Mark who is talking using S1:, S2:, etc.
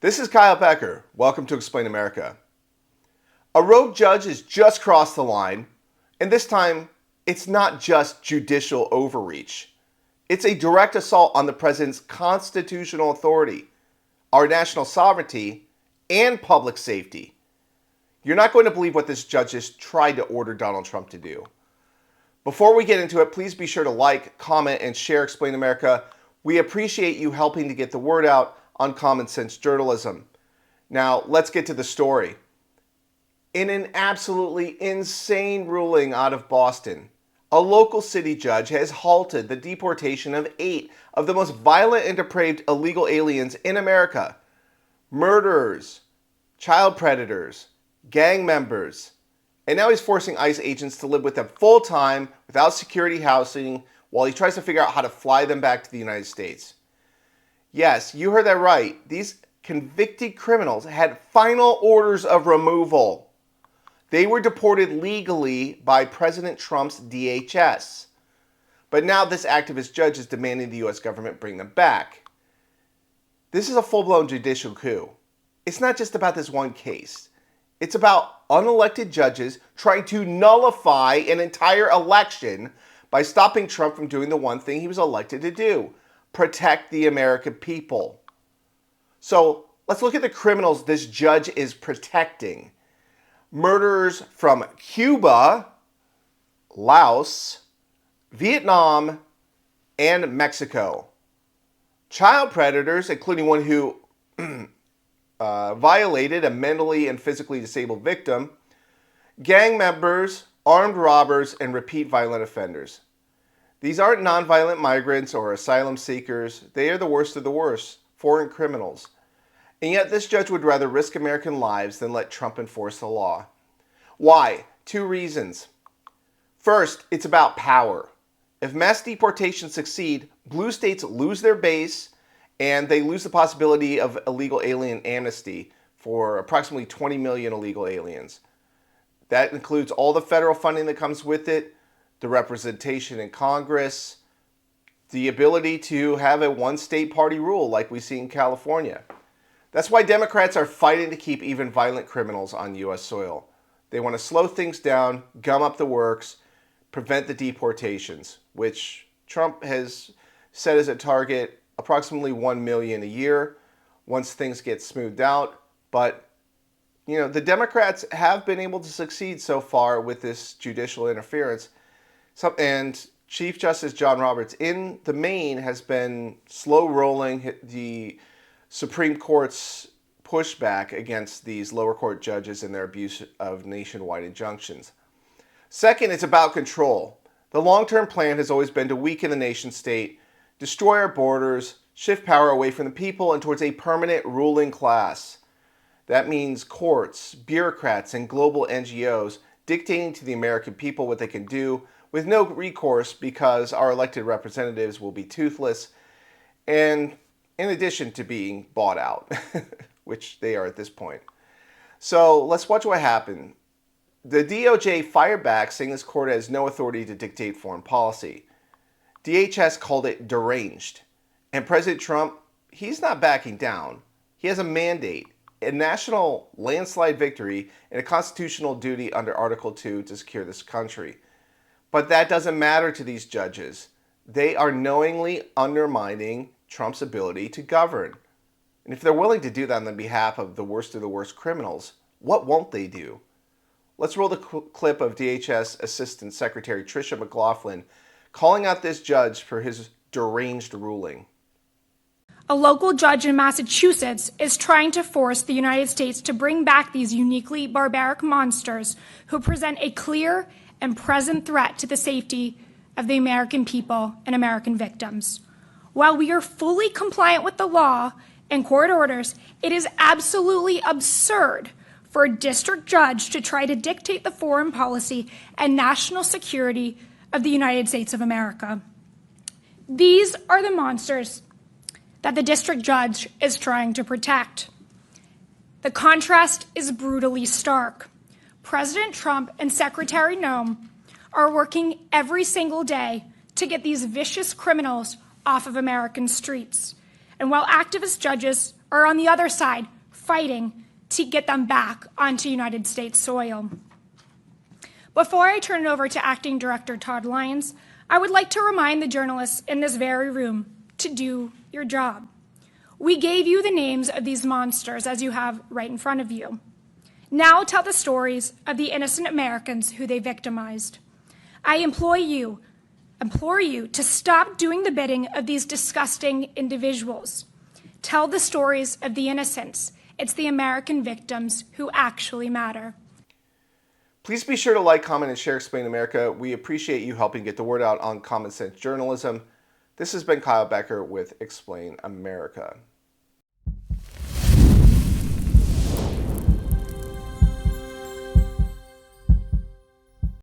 S1: This is Kyle Becker. Welcome to Explain America. A rogue judge has just crossed the line, and this time it's not just judicial overreach. It's a direct assault on the president's constitutional authority, our national sovereignty, and public safety. You're not going to believe what this judge has tried to order Donald Trump to do. Before we get into it, please be sure to like, comment, and share Explain America. We appreciate you helping to get the word out on common sense journalism. Now, let's get to the story. In an absolutely insane ruling out of Boston, a local city judge has halted the deportation of 8 of the most violent and depraved illegal aliens in America. Murderers, child predators, gang members, and now he's forcing ICE agents to live with them full-time without security housing while he tries to figure out how to fly them back to the United States. Yes, you heard that right. These convicted criminals had final orders of removal. They were deported legally by President Trump's DHS. But now this activist judge is demanding the U.S. government bring them back. This is a full-blown judicial coup. It's not just about this one case. It's about unelected judges trying to nullify an entire election by stopping Trump from doing the one thing he was elected to do: protect the American people. So let's look at the criminals this judge is protecting. Murderers from Cuba, Laos, Vietnam, and Mexico. Child predators, including one who violated a mentally and physically disabled victim. Gang members, armed robbers, and repeat violent offenders. These aren't nonviolent migrants or asylum seekers. They are the worst of the worst, foreign criminals. And yet this judge would rather risk American lives than let Trump enforce the law. Why? 2 reasons. First, it's about power. If mass deportations succeed, blue states lose their base and they lose the possibility of illegal alien amnesty for approximately 20 million illegal aliens. That includes all the federal funding that comes with it, the representation in Congress, the ability to have a one-state party rule like we see in California. That's why Democrats are fighting to keep even violent criminals on U.S. soil. They want to slow things down, gum up the works, prevent the deportations, which Trump has set as a target approximately 1 million a year once things get smoothed out. But the Democrats have been able to succeed so far with this judicial interference. And Chief Justice John Roberts, in the main, has been slow rolling the Supreme Court's pushback against these lower court judges and their abuse of nationwide injunctions. Second, it's about control. The long-term plan has always been to weaken the nation state, destroy our borders, shift power away from the people and towards a permanent ruling class. That means courts, bureaucrats, and global NGOs dictating to the American people what they can do with no recourse because our elected representatives will be toothless and in addition to being bought out, which they are at this point. So let's watch what happened. The DOJ fired back, saying this court has no authority to dictate foreign policy. DHS called it deranged. And President Trump, he's not backing down. He has a mandate, a national landslide victory, and a constitutional duty under Article 2 to secure this country. But that doesn't matter to these judges. They are knowingly undermining Trump's ability to govern. And if they're willing to do that on behalf of the worst criminals, what won't they do? Let's roll the clip of DHS Assistant Secretary Tricia McLaughlin calling out this judge for his deranged ruling.
S2: A local judge in Massachusetts is trying to force the United States to bring back these uniquely barbaric monsters who present a clear and present threat to the safety of the American people and American victims. While we are fully compliant with the law and court orders, it is absolutely absurd for a district judge to try to dictate the foreign policy and national security of the United States of America. These are the monsters that the district judge is trying to protect. The contrast is brutally stark. President Trump and Secretary Noem are working every single day to get these vicious criminals off of American streets. And while activist judges are on the other side fighting to get them back onto United States soil. Before I turn it over to Acting Director Todd Lyons, I would like to remind the journalists in this very room to do your job. We gave you the names of these monsters as you have right in front of you. Now tell the stories of the innocent Americans who they victimized. I implore you to stop doing the bidding of these disgusting individuals. Tell the stories of the innocents. It's the American victims who actually matter.
S1: Please be sure to like, comment, and share Explain America. We appreciate you helping get the word out on common sense journalism. This has been Kyle Becker with Explain America.